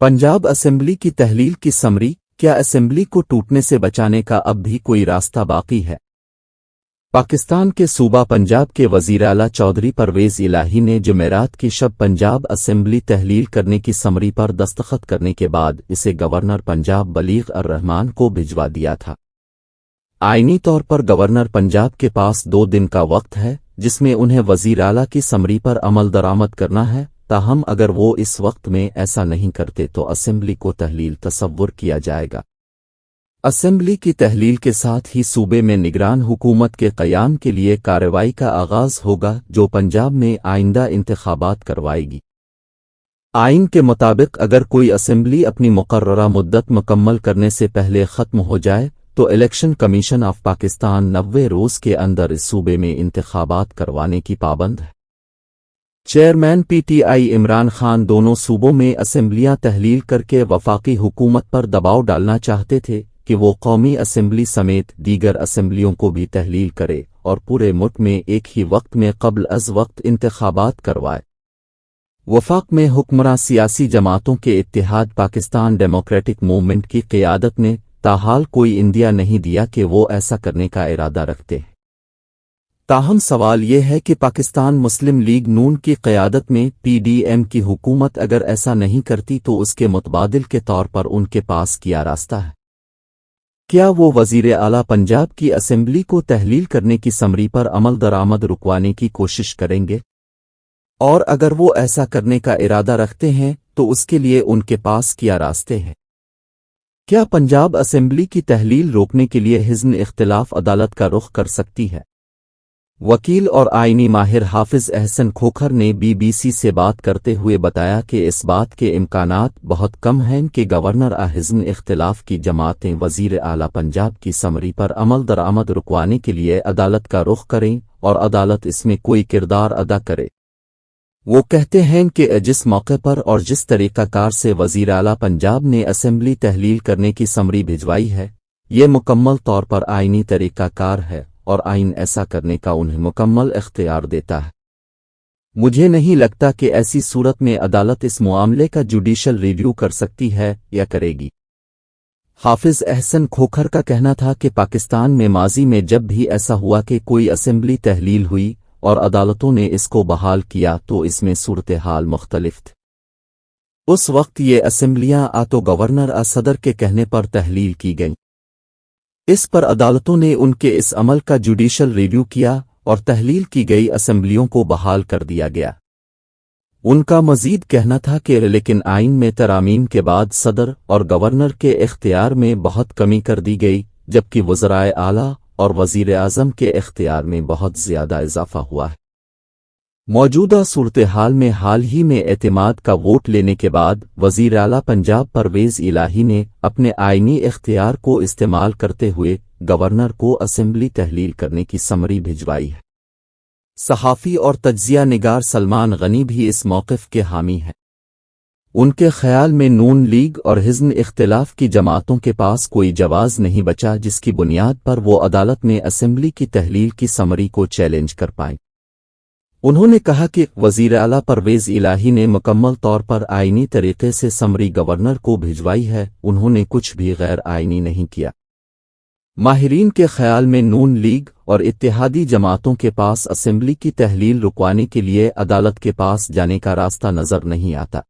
Punjab assembly की तहलील की summary. क्या असेंबली को टूटने से बचाने का अब भी कोई रास्ता बाकी है? पाकिस्तान के सूबा पंजाब के वज़ीर आला चौधरी परवेज़ इलाही ने जुमेरात की शब पंजाब असेंबली तहलील करने की समरी पर दस्तखत करने के बाद इसे गवर्नर पंजाब बलीग अर रहमान को भिजवा दिया था। आईनी तौर पर गवर्नर पंजाब के पास 2 दिन का वक्त है जिसमें उन्हें वज़ीर आला की समरी पर अमल दरामद करना है। ताहम अगर वो इस वक्त में ऐसा नहीं करते तो असेंबली को तहलील तसव्वुर किया जाएगा। असेंबली की तहलील के साथ ही सूबे में निगरान हुकूमत के क़याम के लिए कार्रवाई का आगाज़ होगा जो पंजाब में आइंदा इंतखाबात करवाएगी। आइन के मुताबिक अगर कोई असेंबली अपनी मुकर्ररा मुद्दत मुकम्मल करने से पहले ख़त्म हो जाए तो इलेक्शन कमीशन ऑफ पाकिस्तान 90 रोज़ के अंदर इस सूबे में इंतखाबात करवाने की पाबंद है। चेयरमैन पीटीआई इमरान खान दोनों सूबों में असेंबलियां तहलील करके वफाकी हुकूमत पर दबाव डालना चाहते थे कि वो कौमी असेंबली समेत दीगर असेंबलियों को भी तहलील करे और पूरे मुल्क में एक ही वक्त में क़ब्ल अज़ वक्त इंतखाबात करवाए। वफाक में हुक्मरां सियासी जमातों के इत्तेहाद पाकिस्तान डेमोक्रेटिक मूवमेंट की क़यादत ने ताहाल कोई इंदिया नहीं दिया कि वो ऐसा करने का इरादा रखते हैं। ताहम सवाल ये है कि पाकिस्तान मुस्लिम लीग नून की क़यादत में पीडीएम की हुकूमत अगर ऐसा नहीं करती तो उसके मुतबादिल के तौर पर उनके पास क्या रास्ता है? क्या वो वज़ीर आला पंजाब की असेंबली को तहलील करने की समरी पर अमल दरामद रुकवाने की कोशिश करेंगे? और अगर वो ऐसा करने का इरादा रखते हैं तो उसके लिए उनके पास क्या रास्ते हैं? क्या पंजाब असेंबली की तहलील रोकने के लिए हिज़्न इख्तिलाफ अदालत का रुख कर सकती है? वकील और आईनी माहिर हाफिज अहसन खोखर ने बीबीसी से बात करते हुए बताया कि इस बात के इम्कानात बहुत कम हैं कि गवर्नर हिज़्न इख्तिलाफ की जमातें वज़ीर आला पंजाब की समरी पर अमल दरामद रुकवाने के लिए अदालत का रुख करें और अदालत इसमें कोई किरदार अदा करे। वो कहते हैं कि जिस मौके पर और जिस तरीक़ाकार से वज़ीर आला पंजाब ने असेंबली तहलील करने की समरी भिजवाई है ये मुकम्मल तौर पर आईनी तरीक़ाकार है और आइन ऐसा करने का उन्हें मुकम्मल इख्तियार देता है। मुझे नहीं लगता कि ऐसी सूरत में अदालत इस मामले का जुडिशल रिव्यू कर सकती है या करेगी। हाफिज अहसन खोखर का कहना था कि पाकिस्तान में माजी में जब भी ऐसा हुआ कि कोई असेंबली तहलील हुई और अदालतों ने इसको बहाल किया तो इसमें सूरत हाल मुख्तलिफ थी। उस वक्त ये असेंबलियां तो गवर्नर सदर के कहने पर तहलील की गईं। इस पर अदालतों ने उनके इस अमल का जुडिशल रिव्यू किया और तहलील की गई असेंबलियों को बहाल कर दिया गया। उनका मजीद कहना था कि लेकिन आइन में तरामीम के बाद सदर और गवर्नर के इख्तियार में बहुत कमी कर दी गई जबकि वज़राए आला और वज़ीर आज़म के इख्तियार में बहुत ज़्यादा इजाफा हुआ है। मौजूदा सूरत हाल में हाल ही में एतमाद का वोट लेने के बाद वज़ीर आला पंजाब परवेज़ इलाही ने अपने आईनी इख्तियार को इस्तेमाल करते हुए गवर्नर को असेंबली तहलील करने की समरी भिजवाई है। सहाफ़ी और तज्ज़िया निगार सलमान गनी भी इस मौक़िफ़ के हामी हैं। उनके ख़याल में नून लीग और हिज़्न इख्तिलाफ की जमातों के पास कोई जवाज़ नहीं बचा जिसकी बुनियाद पर वो अदालत में असेंबली की तहलील की समरी को चैलेंज कर पाएं। उन्होंने कहा कि वज़ीर आला परवेज़ इलाही ने मुकम्मल तौर पर आईनी तरीक़े से समरी गवर्नर को भिजवाई है, उन्होंने कुछ भी गैर आईनी नहीं किया। माहिरीन के ख़याल में नून लीग और इत्तेहादी जमातों के पास असेंबली की तहलील रुकवाने के लिए अदालत के पास जाने का रास्ता नज़र नहीं आता।